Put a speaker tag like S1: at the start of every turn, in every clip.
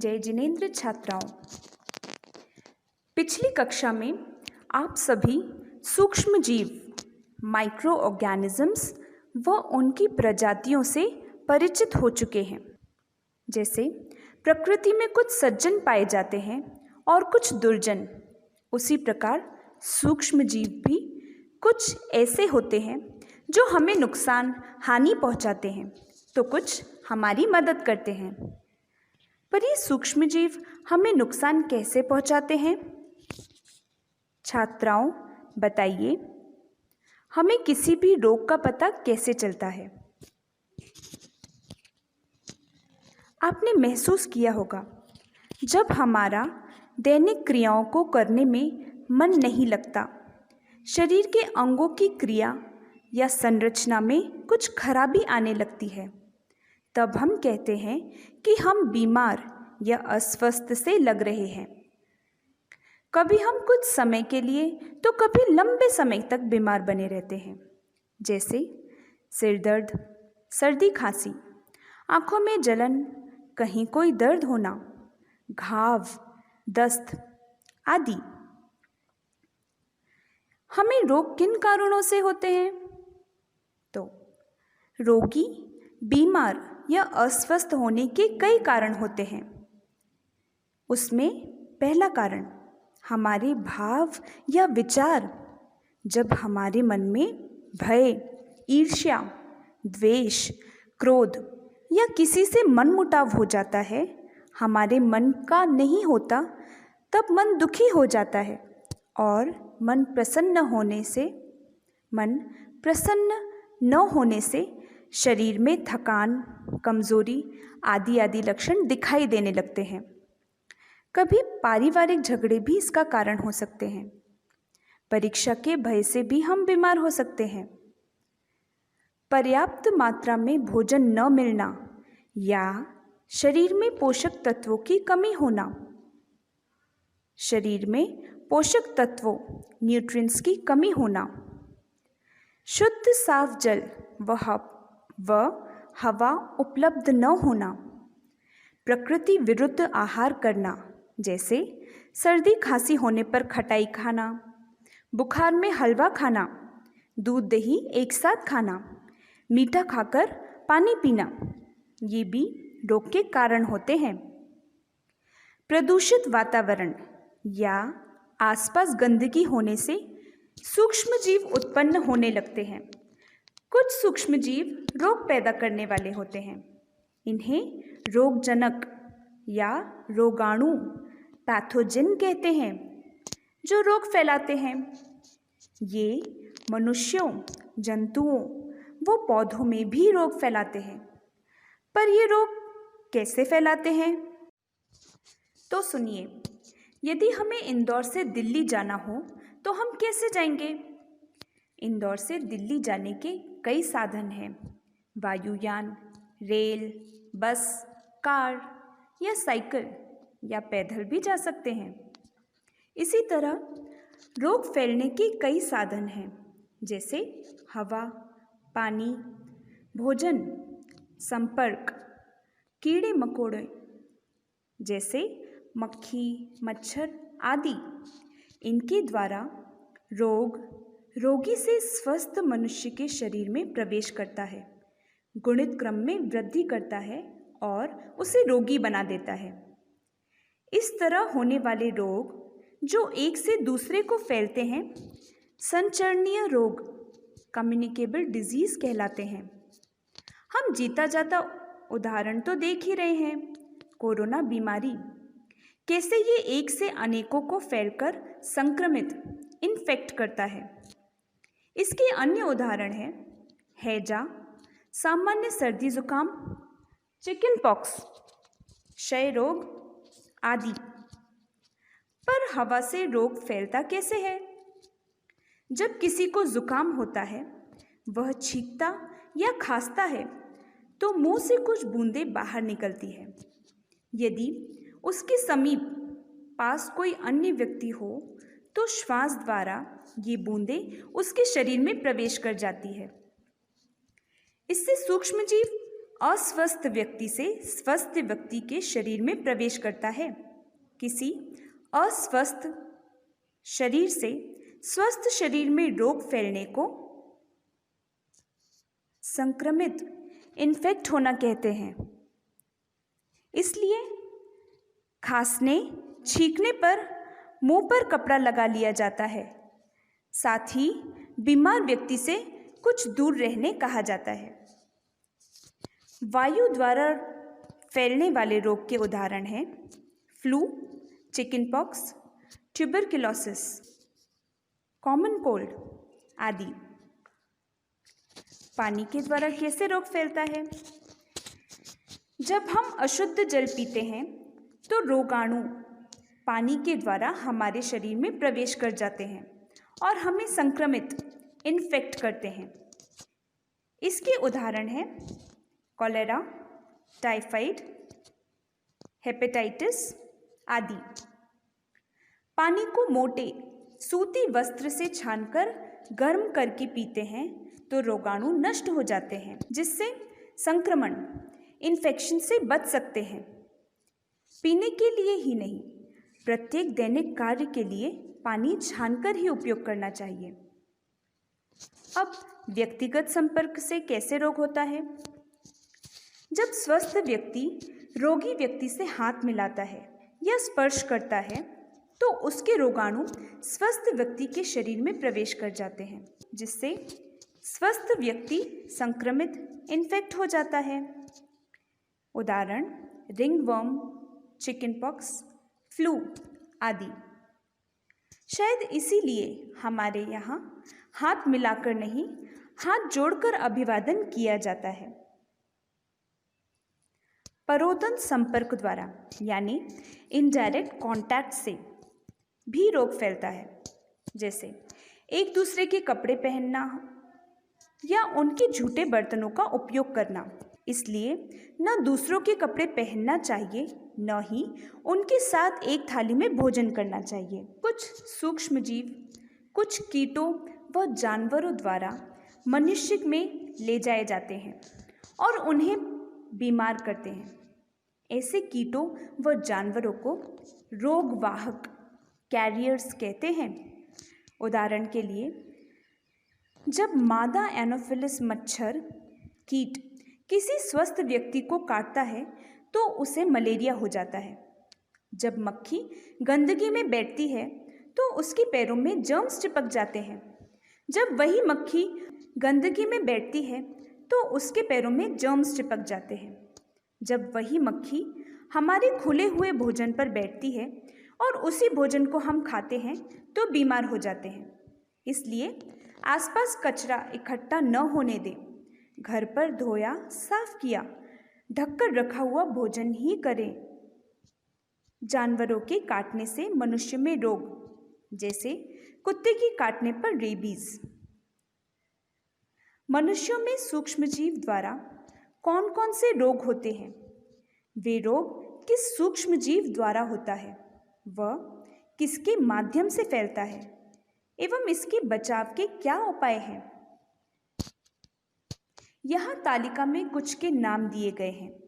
S1: जय जिनेंद्र छात्राओं, पिछली कक्षा में आप सभी सूक्ष्म जीव माइक्रो ऑर्गेनिजम्स व उनकी प्रजातियों से परिचित हो चुके हैं। जैसे प्रकृति में कुछ सज्जन पाए जाते हैं और कुछ दुर्जन, उसी प्रकार सूक्ष्म जीव भी कुछ ऐसे होते हैं जो हमें नुकसान हानि पहुंचाते हैं तो कुछ हमारी मदद करते हैं। पर ये सूक्ष्म जीव हमें नुकसान कैसे पहुंचाते हैं? छात्राओं बताइए, हमें किसी भी रोग का पता कैसे चलता है? आपने महसूस किया होगा, जब हमारा दैनिक क्रियाओं को करने में मन नहीं लगता, शरीर के अंगों की क्रिया या संरचना में कुछ खराबी आने लगती है, तब हम कहते हैं कि हम बीमार या अस्वस्थ से लग रहे हैं। कभी हम कुछ समय के लिए तो कभी लंबे समय तक बीमार बने रहते हैं, जैसे सिर दर्द, सर्दी खांसी, आंखों में जलन, कहीं कोई दर्द होना, घाव, दस्त आदि। हमें रोग किन कारणों से होते हैं? तो रोगी बीमार या अस्वस्थ होने के कई कारण होते हैं। उसमें पहला कारण हमारे भाव या विचार। जब हमारे मन में भय, ईर्ष्या, द्वेष, क्रोध या किसी से मनमुटाव हो जाता है, हमारे मन का नहीं होता, तब मन दुखी हो जाता है और मन प्रसन्न न होने से शरीर में थकान, कमजोरी आदि लक्षण दिखाई देने लगते हैं। कभी पारिवारिक झगड़े भी इसका कारण हो सकते हैं। परीक्षा के भय से भी हम बीमार हो सकते हैं। पर्याप्त मात्रा में भोजन न मिलना या शरीर में पोषक तत्वों की कमी होना। शरीर में पोषक तत्वों न्यूट्रिएंट्स की कमी होना। शुद्ध साफ जल व हवा उपलब्ध न होना। प्रकृति विरुद्ध आहार करना, जैसे सर्दी खांसी होने पर खटाई खाना, बुखार में हलवा खाना, दूध दही एक साथ खाना, मीठा खाकर पानी पीना, ये भी रोग के कारण होते हैं। प्रदूषित वातावरण या आसपास गंदगी होने से सूक्ष्म जीव उत्पन्न होने लगते हैं। कुछ सूक्ष्म जीव रोग पैदा करने वाले होते हैं। इन्हें रोगजनक या रोगाणु पैथोजन कहते हैं, जो रोग फैलाते हैं। ये मनुष्यों, जंतुओं व पौधों में भी रोग फैलाते हैं। पर ये रोग कैसे फैलाते हैं? तो सुनिए, यदि हमें इंदौर से दिल्ली जाना हो तो हम कैसे जाएंगे? इंदौर से दिल्ली जाने के कई साधन हैं। वायुयान, रेल, बस, कार या साइकिल या पैदल भी जा सकते हैं। इसी तरह रोग फैलने के कई साधन हैं, जैसे हवा, पानी, भोजन, संपर्क, कीड़े मकोड़े जैसे मक्खी, मच्छर आदि। इनके द्वारा रोग रोगी से स्वस्थ मनुष्य के शरीर में प्रवेश करता है, गुणित क्रम में वृद्धि करता है और उसे रोगी बना देता है। इस तरह होने वाले रोग जो एक से दूसरे को फैलते हैं, संचरणीय रोग, कम्युनिकेबल डिजीज कहलाते हैं। हम जीता जाता उदाहरण तो देख ही रहे हैं, कोरोना बीमारी, कैसे ये एक से अनेकों को फैलकर संक्रमित, इन्फेक्ट करता है। इसके अन्य उदाहरण हैं हैजा, सामान्य सर्दी जुकाम, चिकन पॉक्स, क्षय रोग आदि। पर हवा से रोग फैलता कैसे है? जब किसी को जुकाम होता है, वह छींकता या खांसता है तो मुंह से कुछ बूंदें बाहर निकलती है। यदि उसके समीप पास कोई अन्य व्यक्ति हो तो श्वास द्वारा ये बूंदें उसके शरीर में प्रवेश कर जाती है। इससे सूक्ष्म जीव अस्वस्थ व्यक्ति से स्वस्थ व्यक्ति के शरीर में प्रवेश करता है। किसी अस्वस्थ शरीर से स्वस्थ शरीर में रोग फैलने को संक्रमित, इन्फेक्ट होना कहते हैं। इसलिए खांसने, छींकने पर मुंह पर कपड़ा लगा लिया जाता है। साथ ही बीमार व्यक्ति से कुछ दूर रहने कहा जाता है। वायु द्वारा फैलने वाले रोग के उदाहरण हैं flu, chickenpox, tuberculosis, common cold आदि। पानी के द्वारा कैसे रोग फैलता है? जब हम अशुद्ध जल पीते हैं तो रोगाणु पानी के द्वारा हमारे शरीर में प्रवेश कर जाते हैं और हमें संक्रमित, इन्फेक्ट करते हैं। इसके उदाहरण हैं कॉलेरा, टाइफाइड, हेपेटाइटिस आदि। पानी को मोटे सूती वस्त्र से छानकर गर्म करके पीते हैं तो रोगाणु नष्ट हो जाते हैं, जिससे संक्रमण, इन्फेक्शन से बच सकते हैं। पीने के लिए ही नहीं, प्रत्येक दैनिक कार्य के लिए पानी छानकर ही उपयोग करना चाहिए। अब व्यक्तिगत संपर्क से कैसे रोग होता है? जब स्वस्थ व्यक्ति रोगी व्यक्ति से हाथ मिलाता है या स्पर्श करता है तो उसके रोगाणु स्वस्थ व्यक्ति के शरीर में प्रवेश कर जाते हैं, जिससे स्वस्थ व्यक्ति संक्रमित, इन्फेक्ट हो जाता है। उदाहरण रिंगवर्म, चिकनपॉक्स, फ्लू आदि। शायद इसीलिए हमारे यहाँ हाथ मिलाकर नहीं, हाथ जोड़कर अभिवादन किया जाता है। परोदन संपर्क द्वारा यानी इनडायरेक्ट कांटेक्ट से भी रोग फैलता है, जैसे एक दूसरे के कपड़े पहनना या उनके झूठे बर्तनों का उपयोग करना। इसलिए न दूसरों के कपड़े पहनना चाहिए, न ही उनके साथ एक थाली में भोजन करना चाहिए। कुछ सूक्ष्म जीव कुछ कीटों व जानवरों द्वारा मनुष्य में ले जाए जाते हैं और उन्हें बीमार करते हैं। ऐसे कीटों व जानवरों को रोगवाहक, कैरियर्स कहते हैं। उदाहरण के लिए, जब मादा एनोफिलिस मच्छर कीट किसी स्वस्थ व्यक्ति को काटता है तो उसे मलेरिया हो जाता है। जब मक्खी गंदगी में बैठती है तो उसके पैरों में जर्म्स चिपक जाते हैं। जब वही मक्खी गंदगी में बैठती है तो उसके पैरों में जर्म्स चिपक जाते हैं। जब वही मक्खी हमारे खुले हुए भोजन पर बैठती है और उसी भोजन को हम खाते हैं तो बीमार हो जाते हैं। इसलिए आसपास कचरा इकट्ठा न होने दें। घर पर धोया, साफ किया, ढककर रखा हुआ भोजन ही करें। जानवरों के काटने से मनुष्य में रोग, जैसे कुत्ते के काटने पर रेबीज। मनुष्यों में सूक्ष्मजीव द्वारा कौन कौन से रोग होते हैं? वे रोग किस सूक्ष्मजीव द्वारा होता है, वह किसके माध्यम से फैलता है एवं इसके बचाव के क्या उपाय हैं? यहाँ तालिका में कुछ के नाम दिए गए हैं।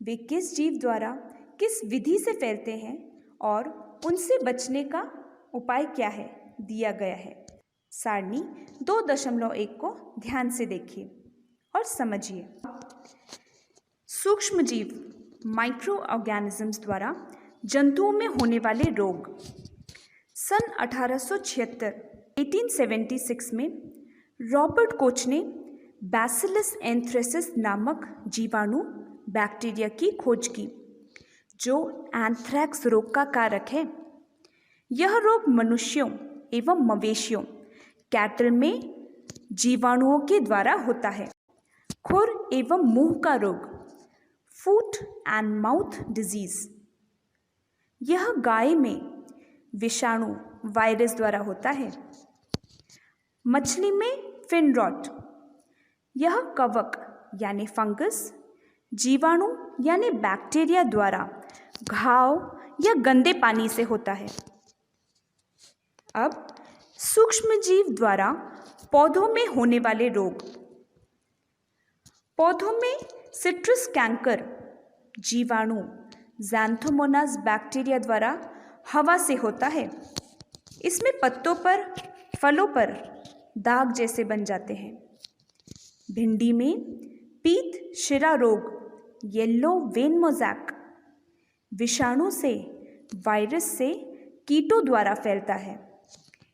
S1: वे किस जीव द्वारा किस विधि से फैलते हैं और उनसे बचने का उपाय क्या है, दिया गया है। सारणी 2.1 को ध्यान से देखिए और समझिए। सूक्ष्मजीव, माइक्रो ऑर्गेनिजम्स द्वारा जंतुओं में होने वाले रोग। सन 1876 में रॉबर्ट कोच ने बैसिलस एंथ्रेसिस नामक जीवाणु बैक्टीरिया की खोज की, जो एंथ्रैक्स रोग का कारक है। यह रोग मनुष्यों एवं मवेशियों, कैटल में जीवाणुओं के द्वारा होता है। खुर एवं मुंह का रोग, फूट एंड माउथ डिजीज, यह गाय में विषाणु, वायरस द्वारा होता है। मछली में फिन रॉट, यह कवक यानी फंगस, जीवाणु यानी बैक्टीरिया द्वारा घाव या गंदे पानी से होता है। अब सूक्ष्मजीव द्वारा पौधों में होने वाले रोग। पौधों में सिट्रस कैंकर जीवाणु ज़ैंथोमोनास बैक्टीरिया द्वारा हवा से होता है। इसमें पत्तों पर, फलों पर दाग जैसे बन जाते हैं। भिंडी में पीत शिरा रोग, येलो वेन मोज़ैक, विषाणु से, वायरस से, कीटों द्वारा फैलता है।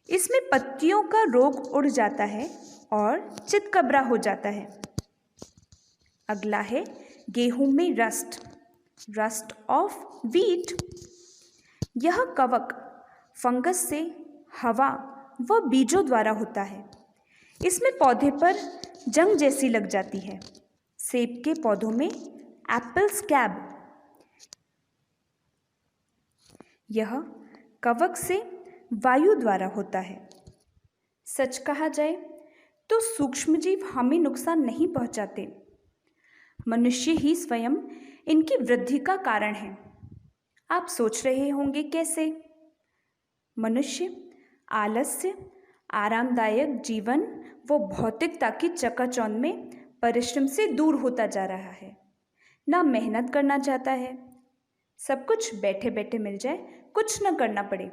S1: इसमें पत्तियों का रोग उड़ जाता है और चितकबरा हो जाता है। अगला है गेहूं में रस्ट ऑफ व्हीट। यह कवक फंगस से, हवा व बीजों द्वारा होता है। इसमें पौधे पर जंग जैसी लग जाती है। सेब के पौधों में एप्पल स्कैब। यह कवक से वायु द्वारा होता है। सच कहा जाए तो सूक्ष्मजीव हमें नुकसान नहीं पहुंचाते। मनुष्य ही स्वयं इनकी वृद्धि का कारण है। आप सोच रहे होंगे कैसे? मनुष्य आलस्य, आरामदायक जीवन व भौतिकता की चकाचौंध में परिश्रम से दूर होता जा रहा है। ना मेहनत करना चाहता है, सब कुछ बैठे बैठे मिल जाए, कुछ न करना पड़े।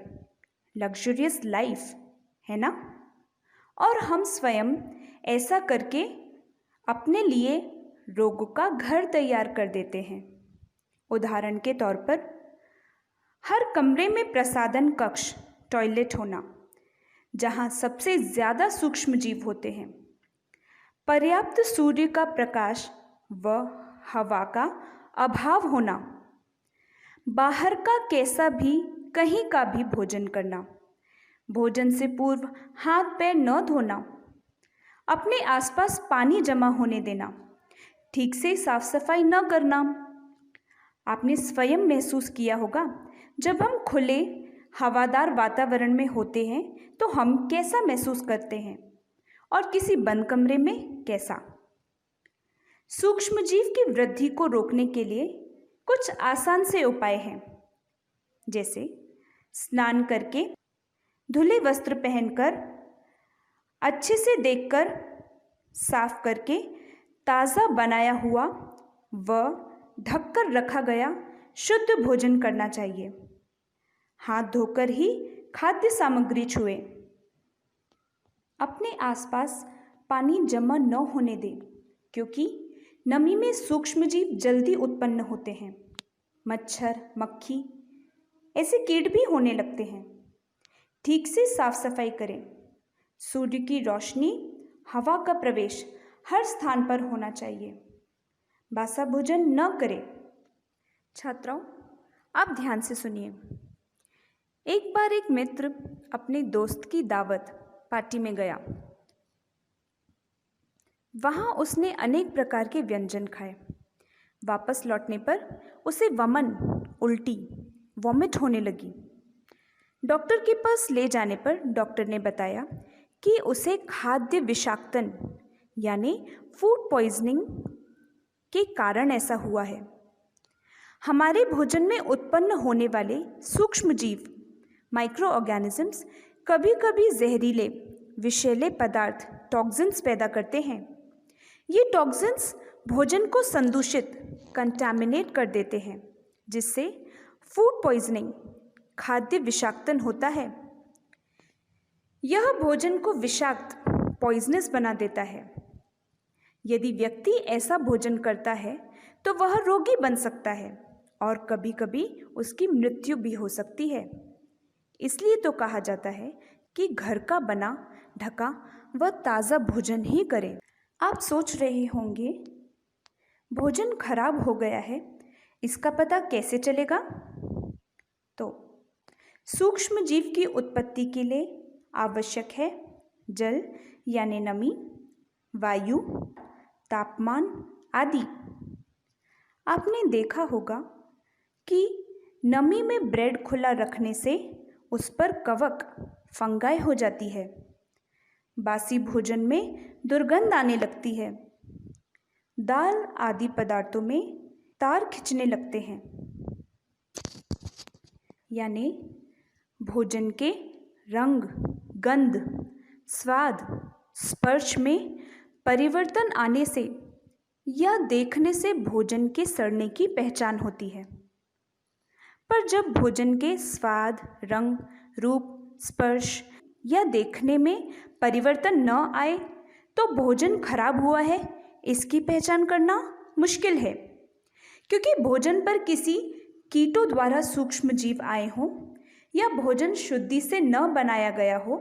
S1: लग्जरियस लाइफ है ना? और हम स्वयं ऐसा करके अपने लिए रोगों का घर तैयार कर देते हैं। उदाहरण के तौर पर हर कमरे में प्रसाधन कक्ष, टॉयलेट होना, जहां सबसे ज़्यादा सूक्ष्म जीव होते हैं। पर्याप्त सूर्य का प्रकाश व हवा का अभाव होना। बाहर का कैसा भी, कहीं का भी भोजन करना। भोजन से पूर्व हाथ पैर न धोना। अपने आसपास पानी जमा होने देना। ठीक से साफ सफाई न करना। आपने स्वयं महसूस किया होगा, जब हम खुले हवादार वातावरण में होते हैं तो हम कैसा महसूस करते हैं और किसी बंद कमरे में कैसा। सूक्ष्मजीव की वृद्धि को रोकने के लिए कुछ आसान से उपाय हैं, जैसे स्नान करके, धुले वस्त्र पहनकर, अच्छे से देखकर, साफ करके, ताज़ा बनाया हुआ व ढककर रखा गया शुद्ध भोजन करना चाहिए। हाथ धोकर ही खाद्य सामग्री छुएं। अपने आसपास पानी जमा न होने दें, क्योंकि नमी में सूक्ष्मजीव जल्दी उत्पन्न होते हैं। मच्छर, मक्खी ऐसे कीट भी होने लगते हैं। ठीक से साफ सफाई करें। सूर्य की रोशनी, हवा का प्रवेश हर स्थान पर होना चाहिए। बासा भोजन न करें। छात्राओं, आप ध्यान से सुनिए। एक बार एक मित्र अपने दोस्त की दावत पार्टी में गया। वहाँ उसने अनेक प्रकार के व्यंजन खाए। वापस लौटने पर उसे वमन, उल्टी, वॉमिट होने लगी। डॉक्टर के पास ले जाने पर डॉक्टर ने बताया कि उसे खाद्य विषाक्तन यानी फूड पॉइजनिंग के कारण ऐसा हुआ है। हमारे भोजन में उत्पन्न होने वाले सूक्ष्मजीव, माइक्रो ऑर्गेनिजम्स, कभी कभी जहरीले, विषैले पदार्थ, टॉक्सिन्स पैदा करते हैं। ये टॉक्सिन्स भोजन को संदूषित, कंटामिनेट कर देते हैं, जिससे फूड पॉइजनिंग, खाद्य विषाक्तन होता है। यह भोजन को विषाक्त, पॉइजनस बना देता है। यदि व्यक्ति ऐसा भोजन करता है तो वह रोगी बन सकता है और कभी कभी उसकी मृत्यु भी हो सकती है। इसलिए तो कहा जाता है कि घर का बना, ढका व ताज़ा भोजन ही करें। आप सोच रहे होंगे, भोजन खराब हो गया है, इसका पता कैसे चलेगा? तो सूक्ष्म जीव की उत्पत्ति के लिए आवश्यक है जल यानी नमी, वायु, तापमान आदि। आपने देखा होगा कि नमी में ब्रेड खुला रखने से उस पर कवक, फंगाई हो जाती है। बासी भोजन में दुर्गंध आने लगती है। दाल आदि पदार्थों में तार खिंचने लगते हैं। यानी भोजन के रंग, गंध, स्वाद, स्पर्श में परिवर्तन आने से या देखने से भोजन के सड़ने की पहचान होती है। पर जब भोजन के स्वाद, रंग, रूप, स्पर्श या देखने में परिवर्तन न आए तो भोजन खराब हुआ है, इसकी पहचान करना मुश्किल है। क्योंकि भोजन पर किसी कीटों द्वारा सूक्ष्म जीव आए हों या भोजन शुद्धि से न बनाया गया हो,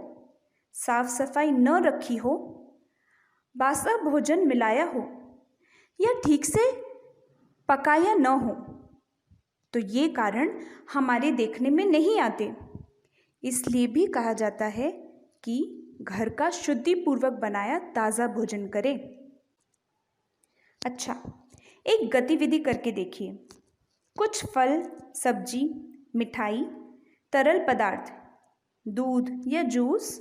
S1: साफ सफाई न रखी हो, बासा भोजन मिलाया हो या ठीक से पकाया न हो, तो ये कारण हमारे देखने में नहीं आते। इसलिए भी कहा जाता है कि घर का शुद्धिपूर्वक बनाया ताज़ा भोजन करें। अच्छा, एक गतिविधि करके देखिए। कुछ फल, सब्जी, मिठाई, तरल पदार्थ, दूध या जूस,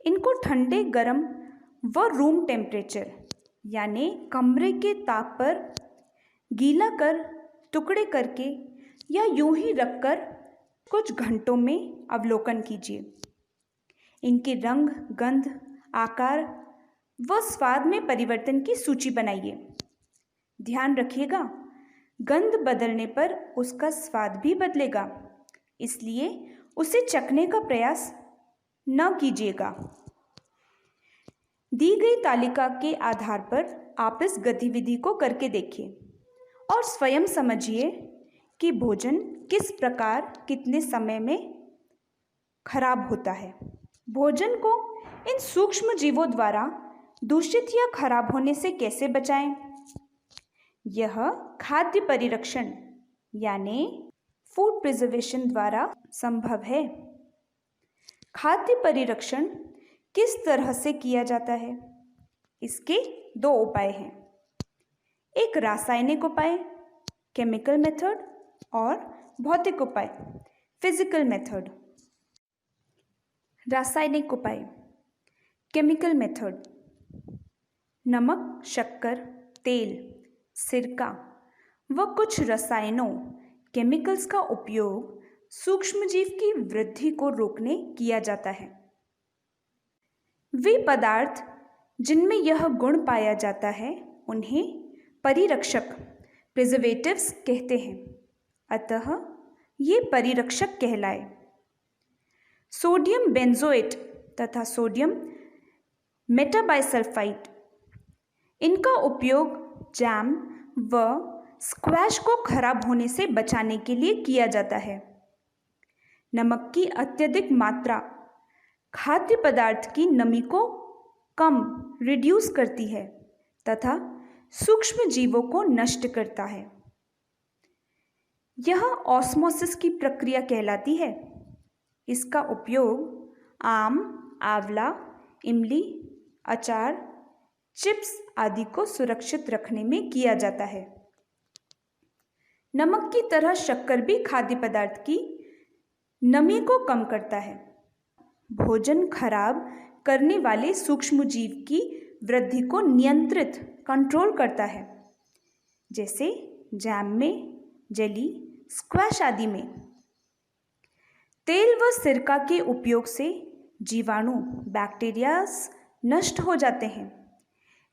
S1: इनको ठंडे, गर्म व रूम टेम्परेचर यानी कमरे के ताप पर गीला कर, टुकड़े करके या यूं ही रखकर कुछ घंटों में अवलोकन कीजिए। इनके रंग, गंध, आकार व स्वाद में परिवर्तन की सूची बनाइए। ध्यान रखिएगा, गंध बदलने पर उसका स्वाद भी बदलेगा, इसलिए उसे चखने का प्रयास न कीजिएगा। दी गई तालिका के आधार पर आप इस गतिविधि को करके देखिए और स्वयं समझिए कि भोजन किस प्रकार, कितने समय में खराब होता है। भोजन को इन सूक्ष्म जीवों द्वारा दूषित या खराब होने से कैसे बचाएं? यह खाद्य परिरक्षण यानी फूड प्रिजर्वेशन द्वारा संभव है। खाद्य परिरक्षण किस तरह से किया जाता है? इसके दो उपाय हैं। एक रासायनिक उपाय, केमिकल मेथड, और भौतिक उपाय, फिजिकल मेथड। रासायनिक उपाय, केमिकल मेथड। नमक, शक्कर, तेल, सिरका व कुछ रसायनों, केमिकल्स का उपयोग सूक्ष्मजीव की वृद्धि को रोकने किया जाता है। वे पदार्थ जिनमें यह गुण पाया जाता है उन्हें परिरक्षक, प्रिजर्वेटिव्स कहते हैं। अतः ये परिरक्षक कहलाए। सोडियम बेंजोएट तथा सोडियम मेटाबाइसल्फाइड, इनका उपयोग जैम व स्क्वैश को खराब होने से बचाने के लिए किया जाता है। नमक की अत्यधिक मात्रा खाद्य पदार्थ की नमी को कम, रिड्यूस करती है तथा सूक्ष्म जीवों को नष्ट करता है। यह ऑस्मोसिस की प्रक्रिया कहलाती है। इसका उपयोग आम, आंवला, इमली, अचार, चिप्स आदि को सुरक्षित रखने में किया जाता है। नमक की तरह शक्कर भी खाद्य पदार्थ की नमी को कम करता है। भोजन खराब करने वाले सूक्ष्मजीव की वृद्धि को नियंत्रित, कंट्रोल करता है, जैसे जैम में, जेली, स्क्वैश आदि में। तेल व सिरका के उपयोग से जीवाणु, बैक्टीरियाज नष्ट हो जाते हैं।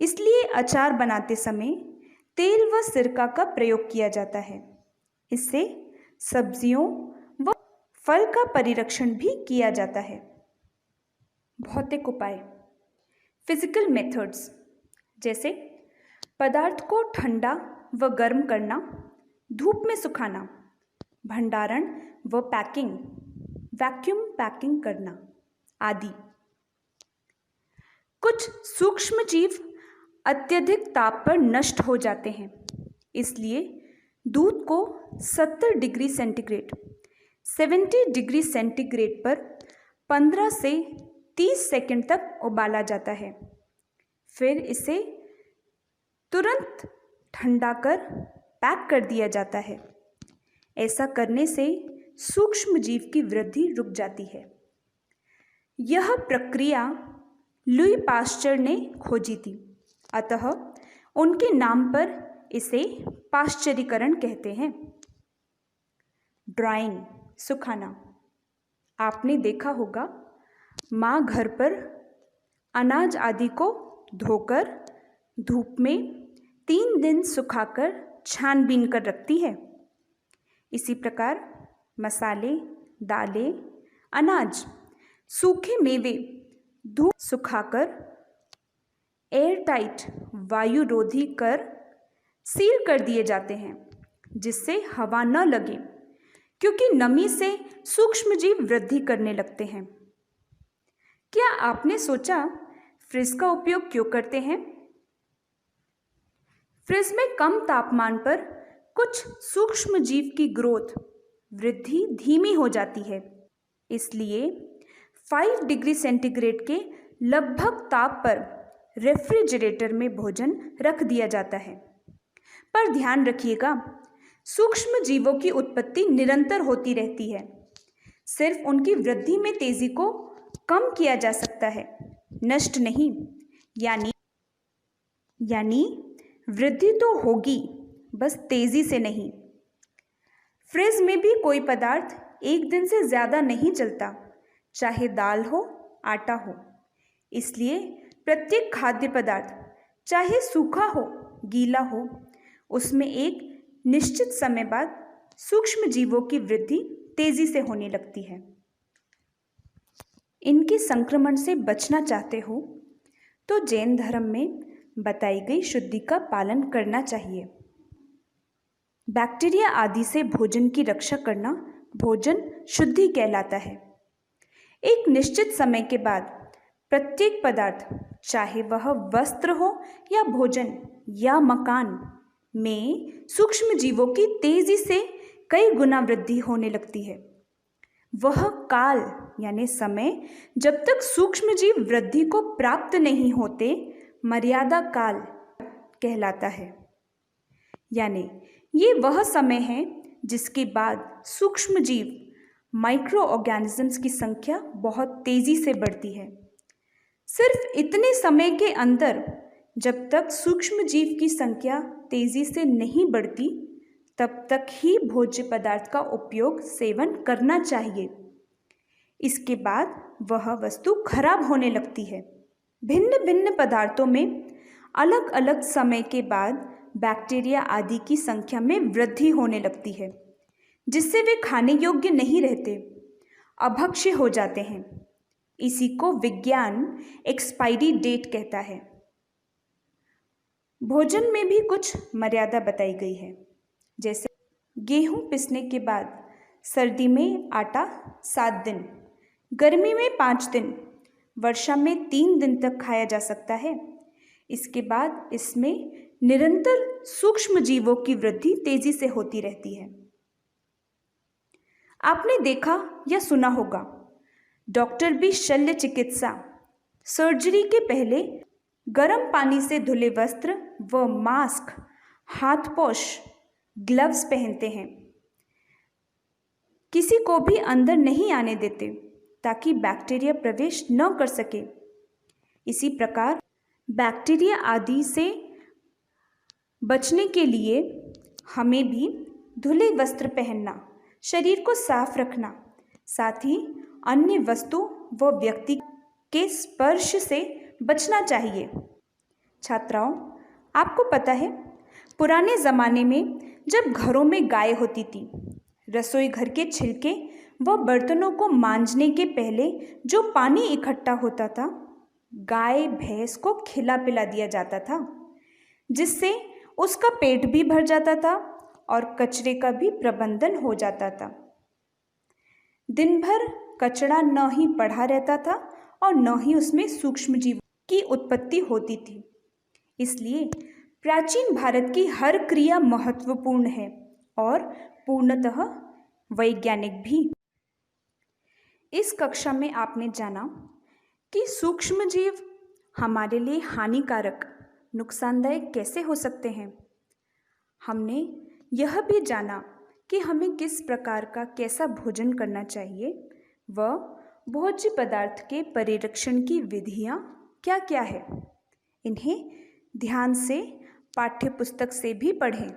S1: इसलिए अचार बनाते समय तेल व सिरका का प्रयोग किया जाता है। इससे सब्जियों व फल का परिरक्षण भी किया जाता है। भौतिक उपाय, फिजिकल मेथड्स, जैसे पदार्थ को ठंडा व गर्म करना, धूप में सुखाना, भंडारण व पैकिंग, वैक्यूम पैकिंग करना आदि। कुछ सूक्ष्म जीव अत्यधिक ताप पर नष्ट हो जाते हैं, इसलिए दूध को 70 डिग्री सेंटीग्रेड 70 डिग्री सेंटीग्रेड पर 15 से 30 सेकंड तक उबाला जाता है। फिर इसे तुरंत ठंडा कर पैक कर दिया जाता है। ऐसा करने से सूक्ष्म जीव की वृद्धि रुक जाती है। यह प्रक्रिया लुई पाश्चर ने खोजी थी, अतः उनके नाम पर इसे पाश्चरीकरण कहते हैं। ड्राइंग, सुखाना। आपने देखा होगा माँ घर पर अनाज आदि को धोकर धूप में 3 दिन सुखाकर छानबीन कर रखती है। इसी प्रकार मसाले, दालें, अनाज, सूखे मेवे धूप सुखाकर एयर टाइट वायुरोधी कर सील कर दिए जाते हैं, जिससे हवा न लगे, क्योंकि नमी से सूक्ष्मजीव वृद्धि करने लगते हैं। क्या आपने सोचा फ्रिज का उपयोग क्यों करते हैं? फ्रिज में कम तापमान पर कुछ सूक्ष्मजीव की ग्रोथ वृद्धि धीमी हो जाती है, इसलिए 5 डिग्री सेंटीग्रेड के लगभग ताप पर रेफ्रिजरेटर में भोजन रख दिया जाता है। पर ध्यान रखिएगा, सूक्ष्म जीवों की उत्पत्ति निरंतर होती रहती है। सिर्फ उनकी वृद्धि में तेजी को कम किया जा सकता है, नष्ट नहीं। यानी वृद्धि तो होगी, बस तेजी से नहीं। फ्रिज में भी कोई पदार्थ एक दिन से ज़्यादा नहीं चलता, चाहे दाल हो, आटा हो। इसलिए प्रत्येक खाद्य पदार्थ, चाहे सूखा हो, गीला हो, उसमें एक निश्चित समय बाद सूक्ष्म जीवों की वृद्धि तेजी से होने लगती है। इनके संक्रमण से बचना चाहते हो तो जैन धर्म में बताई गई शुद्धि का पालन करना चाहिए। बैक्टीरिया आदि से भोजन की रक्षा करना भोजन शुद्धि कहलाता है। एक निश्चित समय के बाद प्रत्येक पदार्थ, चाहे वह वस्त्र हो या भोजन या मकान, में सूक्ष्म जीवों की तेजी से कई गुना वृद्धि होने लगती है। वह काल यानी समय जब तक सूक्ष्म जीव वृद्धि को प्राप्त नहीं होते मर्यादा काल कहलाता है। यानी ये वह समय है जिसके बाद सूक्ष्म जीव माइक्रो ऑर्गेनिजम्स की संख्या बहुत तेजी से बढ़ती है। सिर्फ इतने समय के अंदर जब तक सूक्ष्म जीव की संख्या तेजी से नहीं बढ़ती, तब तक ही भोज्य पदार्थ का उपयोग सेवन करना चाहिए। इसके बाद वह वस्तु खराब होने लगती है। भिन्न भिन्न पदार्थों में अलग अलग समय के बाद बैक्टीरिया आदि की संख्या में वृद्धि होने लगती है, जिससे वे खाने योग्य नहीं रहते, अभक्ष्य हो जाते हैं। इसी को विज्ञान एक्सपायरी डेट कहता है। भोजन में भी कुछ मर्यादा बताई गई है, जैसे गेहूं पिसने के बाद सर्दी में आटा 7 दिन, गर्मी में 5 दिन, वर्षा में 3 दिन तक खाया जा सकता है। इसके बाद इसमें निरंतर सूक्ष्म जीवों की वृद्धि तेजी से होती रहती है। आपने देखा या सुना होगा, डॉक्टर भी शल्य चिकित्सा सर्जरी के पहले गर्म पानी से धुले वस्त्र व मास्क, हाथपोश, ग्लव्स पहनते हैं। किसी को भी अंदर नहीं आने देते ताकि बैक्टीरिया प्रवेश न कर सके। इसी प्रकार बैक्टीरिया आदि से बचने के लिए हमें भी धुले वस्त्र पहनना, शरीर को साफ रखना, साथ ही अन्य वस्तु व व्यक्ति के स्पर्श से बचना चाहिए। छात्राओं, आपको पता है, पुराने ज़माने में जब घरों में गाय होती थी, रसोई घर के छिलके व बर्तनों को मांजने के पहले जो पानी इकट्ठा होता था, गाय भैंस को खिला पिला दिया जाता था, जिससे उसका पेट भी भर जाता था और कचरे का भी प्रबंधन हो जाता था। दिन भर कचरा न ही पड़ा रहता था और न ही उसमें सूक्ष्म जीवों की उत्पत्ति होती थी। इसलिए प्राचीन भारत की हर क्रिया महत्वपूर्ण है और पूर्णतः वैज्ञानिक भी। इस कक्षा में आपने जाना कि सूक्ष्म जीव हमारे लिए हानिकारक, नुकसानदायक कैसे हो सकते हैं। हमने यह भी जाना कि हमें किस प्रकार का कैसा भोजन करना चाहिए व भोज्य पदार्थ के परिरक्षण की विधियाँ क्या क्या है। इन्हें ध्यान से पाठ्य पुस्तक से भी पढ़ें।